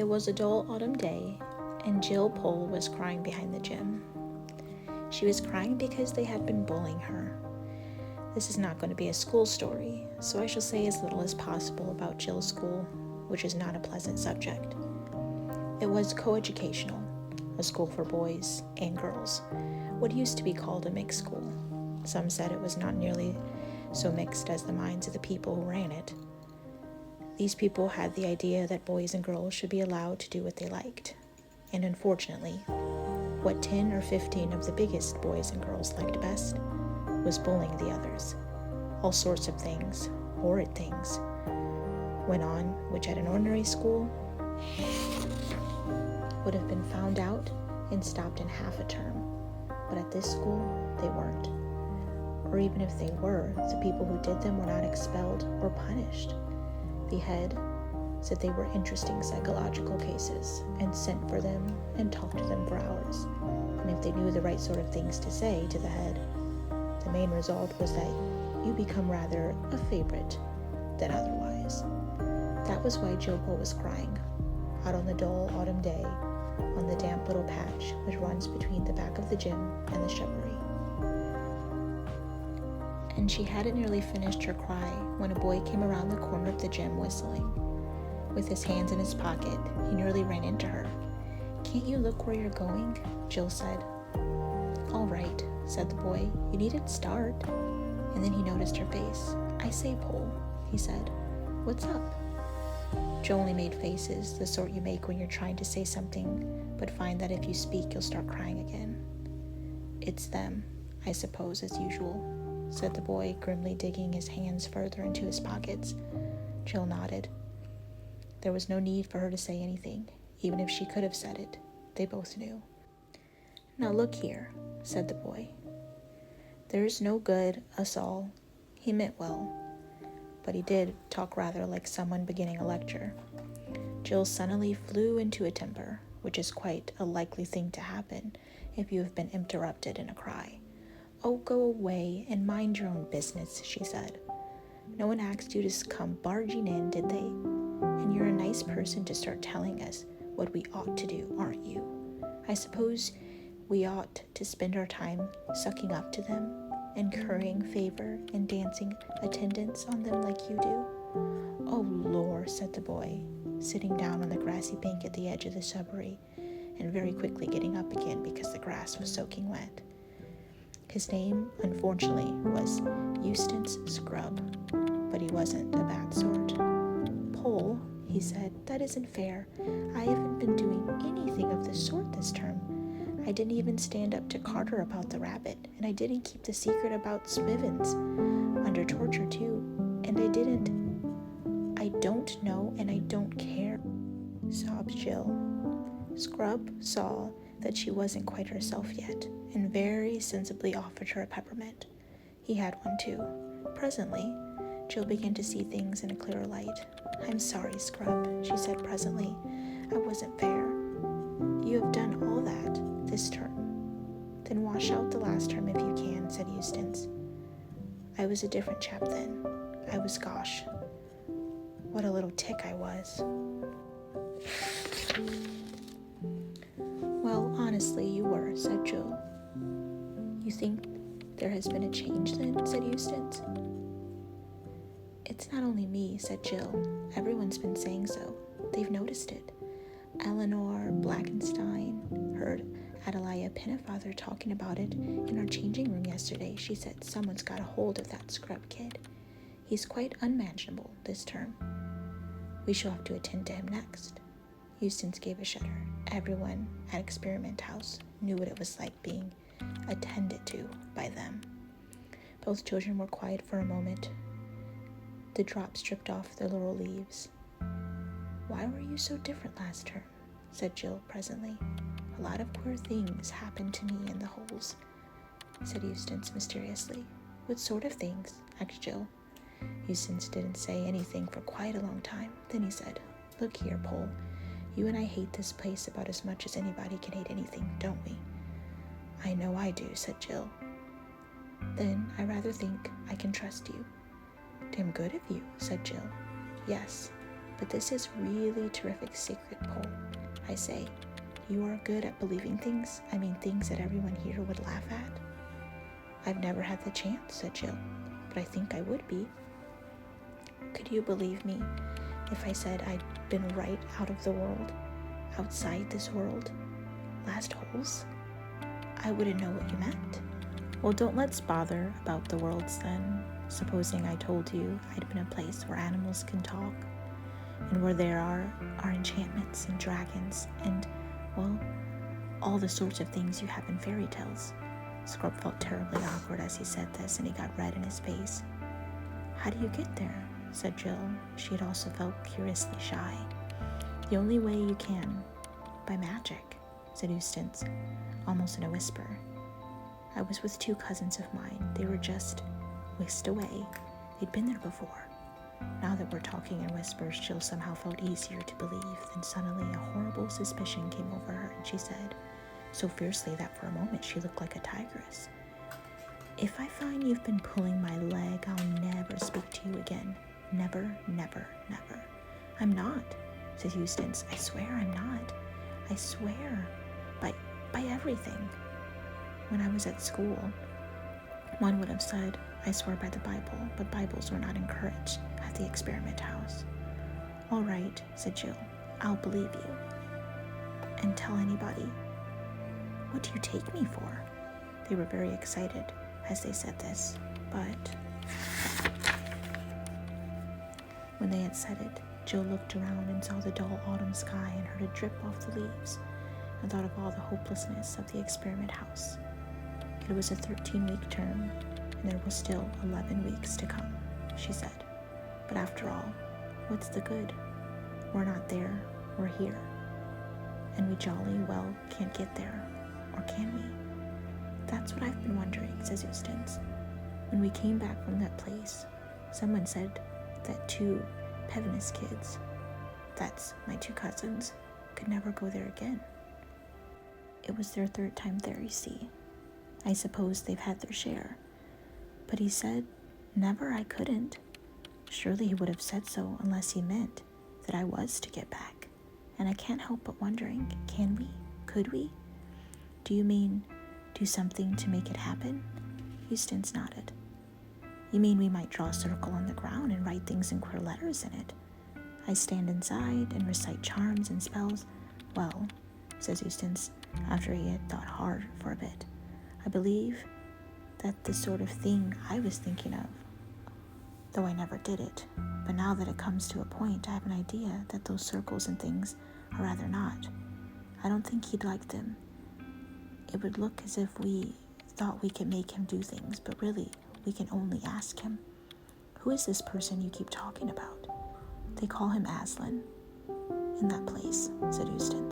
It was a dull autumn day, and Jill Pole was crying behind the gym. She was crying because they had been bullying her. This is not going to be a school story, so I shall say as little as possible about Jill's school, which is not a pleasant subject. It was coeducational, a school for boys and girls, what used to be called a mixed school. Some said it was not nearly so mixed as the minds of the people who ran it. These people had the idea that boys and girls should be allowed to do what they liked. And unfortunately, what 10 or 15 of the biggest boys and girls liked best was bullying the others. All sorts of things, horrid things, went on, which at an ordinary school would have been found out and stopped in half a term. But at this school, they weren't. Or even if they were, the people who did them were not expelled or punished. The head said they were interesting psychological cases and sent for them and talked to them for hours. And if they knew the right sort of things to say to the head, the main result was that you become rather a favorite than otherwise. That was why Jill Pole was crying, out on the dull autumn day, on the damp little patch which runs between the back of the gym and the shrubbery. And she hadn't nearly finished her cry when a boy came around the corner of the gym whistling. With his hands in his pocket, he nearly ran into her. "Can't you look where you're going?" Jill said. "All right," said the boy. "You needn't start." And then he noticed her face. "I say, Pole," he said. "What's up?" Jill only made faces, the sort you make when you're trying to say something, but find that if you speak, you'll start crying again. "It's them, I suppose, as usual," said the boy, grimly digging his hands further into his pockets. Jill nodded. There was no need for her to say anything, even if she could have said it. They both knew. "Now look here," said the boy. "There's no good, us all." He meant well, but he did talk rather like someone beginning a lecture. Jill suddenly flew into a temper, which is quite a likely thing to happen if you have been interrupted in a cry. "Oh, go away and mind your own business," she said. "No one asked you to come barging in, did they? And you're a nice person to start telling us what we ought to do, aren't you? I suppose we ought to spend our time sucking up to them and currying favor and dancing attendance on them like you do?" "Oh, Lord," said the boy, sitting down on the grassy bank at the edge of the shrubbery and very quickly getting up again because the grass was soaking wet. His name, unfortunately, was Euston's Scrub, but he wasn't a bad sort. "Pole," he said, "that isn't fair. I haven't been doing anything of the sort this term. I didn't even stand up to Carter about the rabbit, and I didn't keep the secret about Smivens, under torture too, and I don't know, and I don't care," sobbed Jill. Scrub saw that she wasn't quite herself yet, and very sensibly offered her a peppermint. He had one too. Presently, Jill began to see things in a clearer light. "I'm sorry, Scrub," she said presently. "I wasn't fair. You have done all that this term. Then wash out the last term if you can," said Euston. "I was a different chap then. I was gosh. What a little tick I was." "Well, honestly, you were," said Jill. "You think there has been a change then?" said Euston. "It's not only me," said Jill. "Everyone's been saying so. They've noticed it. Eleanor Blackenstein heard Adelia Pennefather talking about it in our changing room yesterday. She said someone's got a hold of that Scrub kid. He's quite unmanageable this term. We shall have to attend to him next." Euston gave a shudder. Everyone at Experiment House knew what it was like being attended to by them. Both children were quiet for a moment. The drops dripped off their little leaves. "Why were you so different last term?" said Jill presently. "A lot of queer things happened to me in the holes," said Euston mysteriously. "What sort of things?" asked Jill. Euston didn't say anything for quite a long time. Then he said, "Look here, Pole. You and I hate this place about as much as anybody can hate anything, don't we?" "I know I do," said Jill. "Then I rather think I can trust you." "Damn good of you," said Jill. "Yes, But this is really terrific sacred pull, I say. You are good at believing things. I mean things that everyone here would laugh at. I've never had the chance, said Jill, but I think I would be. Could you believe me if I said I'd been right out of the world, outside this world, last holes? I wouldn't know what you meant. Well, don't let's bother about the worlds then. Supposing I told you I'd been a place where animals can talk, and where there are enchantments and dragons and, well, all the sorts of things you have in fairy tales. Scrub felt terribly awkward as he said this, and he got red in his face. How do you get there? Said Jill. She had also felt curiously shy. The only way you can, by magic, said Euston, almost in a whisper. I was with 2 cousins of mine. They were just whisked away. They'd been there before. Now that we're talking in whispers, Jill somehow felt easier to believe. Then suddenly a horrible suspicion came over her, and she said, so fiercely that for a moment she looked like a tigress, if I find you've been pulling my leg, I'll never speak to you again. Never, never, never. I'm not, said Euston. I swear I'm not. I swear. By everything. When I was at school, one would have said, I swear by the Bible, but Bibles were not encouraged at the experiment house. All right, said Jill. I'll believe you. And tell anybody. What do you take me for? They were very excited as they said this, but when they had said it, Jill looked around and saw the dull autumn sky and heard it drip off the leaves, and thought of all the hopelessness of the experiment house. It was a 13-week term, and there was still 11 weeks to come, she said. But after all, what's the good? We're not there, we're here. And we jolly well can't get there, or can we? That's what I've been wondering, says Euston. When we came back from that place, someone said that 2 Pevenus kids, that's my 2 cousins, could never go there again. It was their 3rd time there, you see. I suppose they've had their share. But he said, never I couldn't. Surely he would have said so unless he meant that I was to get back. And I can't help but wondering, can we? Could we? Do you mean do something to make it happen? Euston nodded. You mean we might draw a circle on the ground and write things in queer letters in it? I stand inside and recite charms and spells. Well, says Euston, after he had thought hard for a bit, I believe that the sort of thing I was thinking of, though I never did it. But now that it comes to a point, I have an idea that those circles and things are rather not. I don't think he'd like them. It would look as if we thought we could make him do things, but really, we can only ask him. Who is this person you keep talking about? They call him Aslan. In that place, said Euston.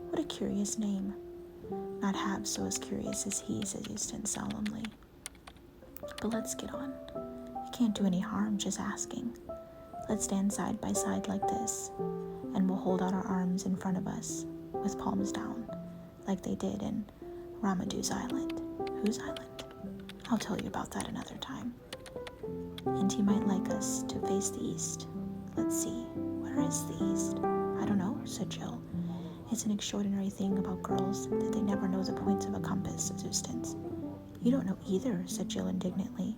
What a curious name. Not half so as curious as he, said Euston solemnly. But let's get on. It can't do any harm just asking. Let's stand side by side like this, and we'll hold out our arms in front of us, with palms down, like they did in Ramadu's Island. Whose island? I'll tell you about that another time. And he might like us to face the east. Let's see, where is the east? I don't know, said Jill. It's an extraordinary thing about girls that they never know the points of a compass, said Euston. You don't know either, said Jill indignantly.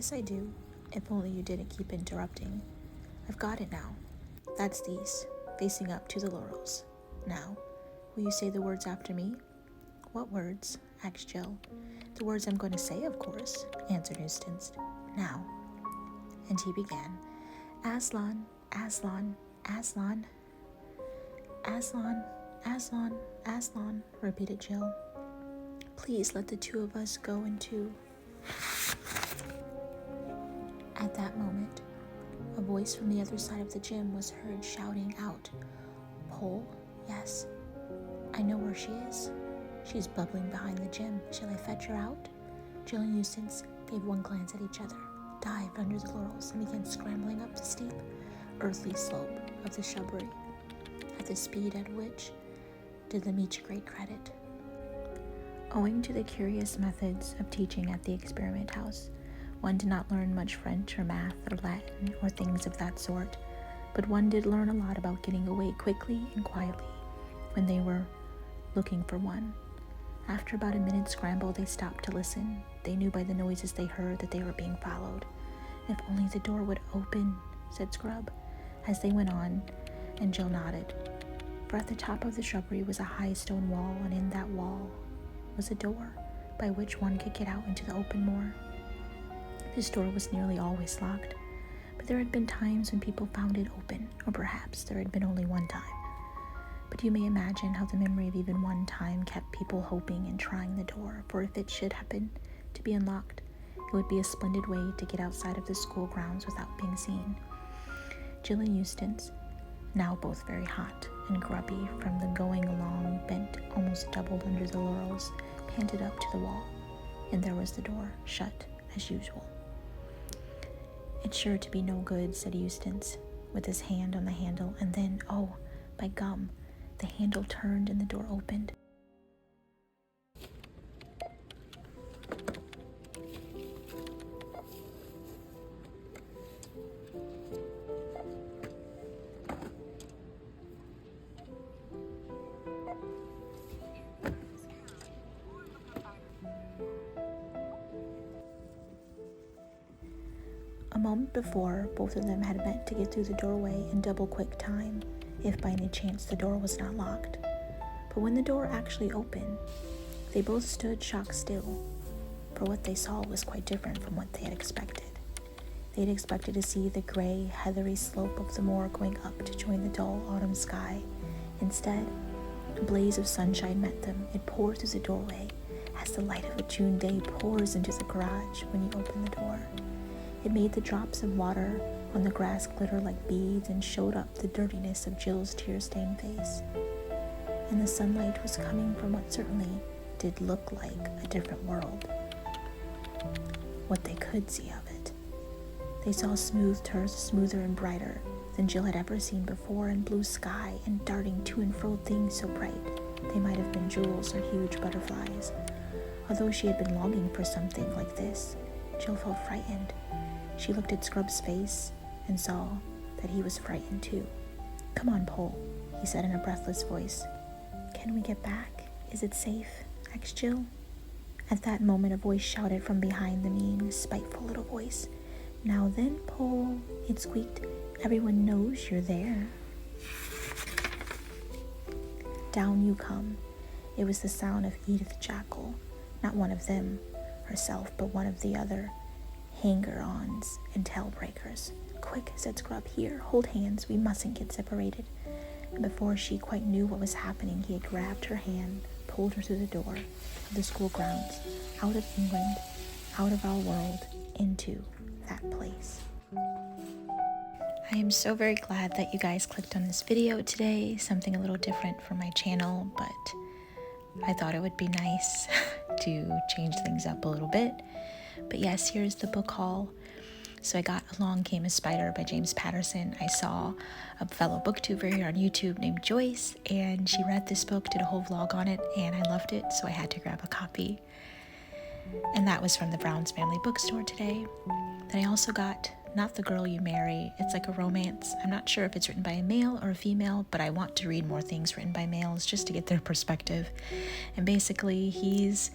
Yes, I do. If only you didn't keep interrupting. I've got it now. That's these, facing up to the laurels. Now, will you say the words after me? What words? Asked Jill. The words I'm going to say, of course, answered Euston. Now. And he began. Aslan, Aslan, Aslan. Aslan, Aslan, Aslan, repeated Jill. Please let the two of us go into... At that moment, a voice from the other side of the gym was heard shouting out, Pole, yes. I know where she is. She's bubbling behind the gym. Shall I fetch her out? Jill and Euston gave one glance at each other, dived under the laurels, and began scrambling up the steep, earthly slope of the shrubbery, at the speed at which did them each great credit. Owing to the curious methods of teaching at the experiment house, one did not learn much French or math or Latin or things of that sort, but one did learn a lot about getting away quickly and quietly when they were looking for one. After about a minute's scramble, they stopped to listen. They knew by the noises they heard that they were being followed. If only the door would open, said Scrub, as they went on, and Jill nodded. For at the top of the shrubbery was a high stone wall, and in that wall was a door by which one could get out into the open moor. This door was nearly always locked, but there had been times when people found it open, or perhaps there had been only one time. But you may imagine how the memory of even one time kept people hoping and trying the door, for if it should happen to be unlocked, it would be a splendid way to get outside of the school grounds without being seen. Jill and Euston, now both very hot and grubby from the going along, bent almost doubled under the laurels, panted up to the wall, and there was the door, shut as usual. It's sure to be no good, said Euston, with his hand on the handle, and then, oh, by gum, the handle turned and the door opened. A moment before, both of them had meant to get through the doorway in double quick time, if by any chance the door was not locked. But when the door actually opened, they both stood shock still, for what they saw was quite different from what they had expected. They had expected to see the gray, heathery slope of the moor going up to join the dull autumn sky. Instead, a blaze of sunshine met them. It poured through the doorway, as the light of a June day pours into the garage when you open the door. It made the drops of water on the grass glitter like beads and showed up the dirtiness of Jill's tear-stained face. And the sunlight was coming from what certainly did look like a different world. What they could see of it. They saw smooth turf, smoother and brighter than Jill had ever seen before, and blue sky, and darting to and fro things so bright they might have been jewels or huge butterflies. Although she had been longing for something like this, Jill felt frightened. She looked at Scrub's face and saw that he was frightened too. Come on, Pole, he said in a breathless voice. Can we get back? Is it safe? Asked Jill. At that moment, a voice shouted from behind the mean, spiteful little voice. Now then, Pole, it squeaked. Everyone knows you're there. Down you come. It was the sound of Edith Jackal, not one of them herself, but one of the other hanger-ons and tail-breakers. Quick, said Scrub, here, hold hands, we mustn't get separated. And before she quite knew what was happening, he had grabbed her hand, pulled her through the door of the school grounds, out of England, out of our world, into that place. I am so very glad that you guys clicked on this video today, something a little different from my channel, but I thought it would be nice to change things up a little bit. But yes, here's the book haul. So I got Along Came a Spider by James Patterson. I saw a fellow booktuber here on YouTube named Joyce, and she read this book, did a whole vlog on it, and I loved it, so I had to grab a copy. And that was from the Brown's Family Bookstore today. Then I also got Not the Girl You Marry. It's like a romance. I'm not sure if it's written by a male or a female, but I want to read more things written by males just to get their perspective. And basically, he's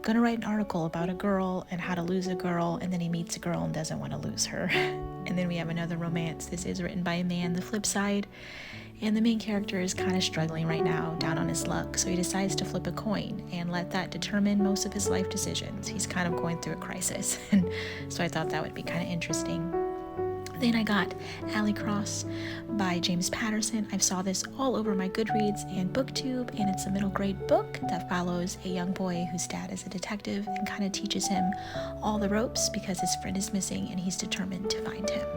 gonna write an article about a girl and how to lose a girl, and then he meets a girl and doesn't want to lose her. And then we have another romance. This is written by a man, the flip side, and the main character is kind of struggling right now, down on his luck, so he decides to flip a coin and let that determine most of his life decisions. He's kind of going through a crisis, and so I thought that would be kind of interesting. Then I got Alley Cross by James Patterson. I saw this all over my Goodreads and Booktube, and it's a middle grade book that follows a young boy whose dad is a detective and kind of teaches him all the ropes because his friend is missing and he's determined to find him.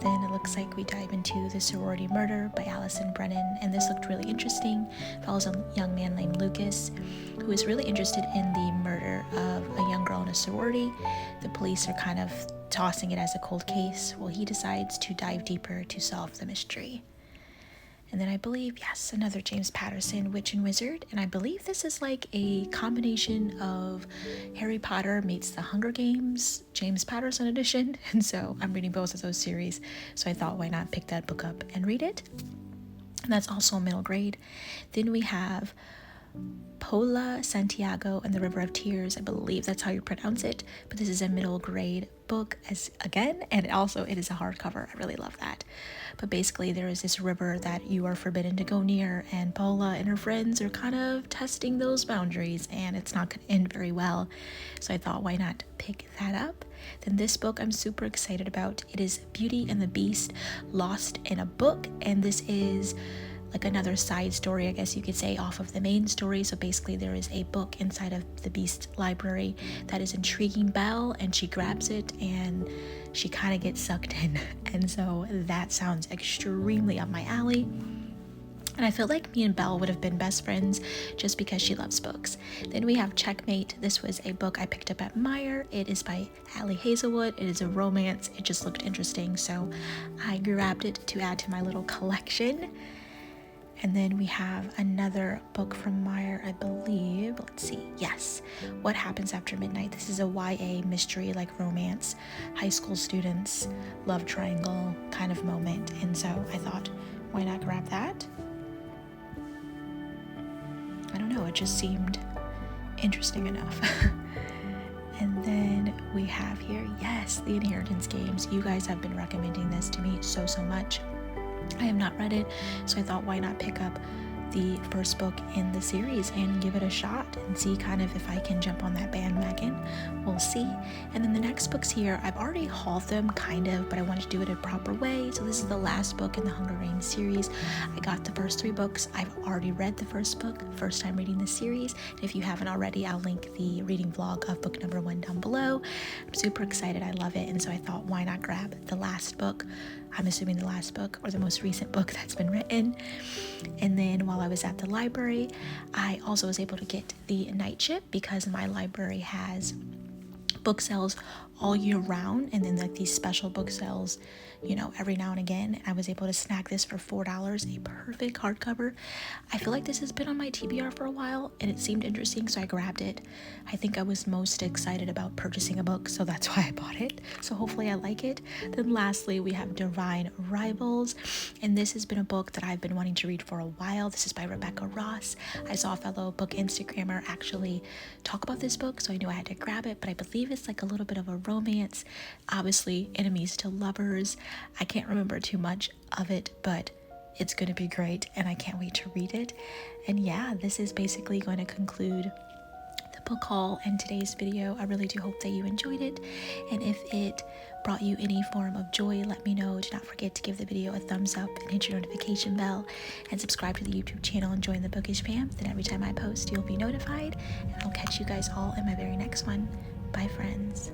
Then it looks like we dive into The Sorority Murder by Allison Brennan, and this looked really interesting. It follows a young man named Lucas who is really interested in the murder of a young girl in a sorority. The police are kind of tossing it as a cold case. Well, he decides to dive deeper to solve the mystery. And then I believe, yes, another James Patterson, Witch and Wizard. And I believe this is like a combination of Harry Potter meets the Hunger Games, James Patterson edition. And so I'm reading both of those series. So I thought, why not pick that book up and read it? And that's also middle grade. Then we have Paula Santiago and the River of Tears. I believe that's how you pronounce it, but this is a middle grade book and it is a hardcover. I really love that. But basically there is this river that you are forbidden to go near, and Paula and her friends are kind of testing those boundaries, and it's not going to end very well. So I thought, why not pick that up? Then this book I'm super excited about. It is Beauty and the Beast Lost in a Book, and this is like another side story, I guess you could say, off of the main story. So basically there is a book inside of the Beast library that is intriguing Belle, and she grabs it and she kind of gets sucked in. And so that sounds extremely up my alley. And I feel like me and Belle would have been best friends just because she loves books. Then we have Checkmate. This was a book I picked up at Meyer. It is by Allie Hazelwood. It is a romance. It just looked interesting, so I grabbed it to add to my little collection. And then we have another book from Meyer, I believe. Let's see. Yes. What Happens After Midnight. This is a YA mystery, like romance, high school students, love triangle kind of moment. And so I thought, why not grab that? I don't know. It just seemed interesting enough. And then we have here, yes, The Inheritance Games. You guys have been recommending this to me so much. I have not read it, so I thought, why not pick up the first book in the series and give it a shot and see kind of if I can jump on that bandwagon. We'll see. And then the next books here, I've already hauled them kind of, but I wanted to do it a proper way. So this is the last book in the Hunger Games series. I got the first 3 books. I've already read the first book, first time reading the series. And if you haven't already, I'll link the reading vlog of book number 1 down below. I'm super excited. I love it. And so I thought, why not grab the last book? I'm assuming the last book or the most recent book that's been written. And then while I was at the library, I also was able to get the night shift because my library has book sales all year round, and then like these special book sales, you know, every now and again. I was able to snag this for $4, a perfect hardcover. I feel like this has been on my TBR for a while and it seemed interesting, so I grabbed it. I think I was most excited about purchasing a book, so that's why I bought it. So hopefully I like it. Then lastly, we have Divine Rivals, and this has been a book that I've been wanting to read for a while. This is by Rebecca Ross. I saw a fellow book Instagrammer actually talk about this book, so I knew I had to grab it, but I believe it's like a little bit of a romance, obviously enemies to lovers. I can't remember too much of it, but it's going to be great and I can't wait to read it. And yeah, this is basically going to conclude the book haul and today's video. I really do hope that you enjoyed it, and if it brought you any form of joy, let me know. Do not forget to give the video a thumbs up and hit your notification bell and subscribe to the YouTube channel and join the Bookish Fam. Then every time I post, you'll be notified, and I'll catch you guys all in my very next one. Bye, friends.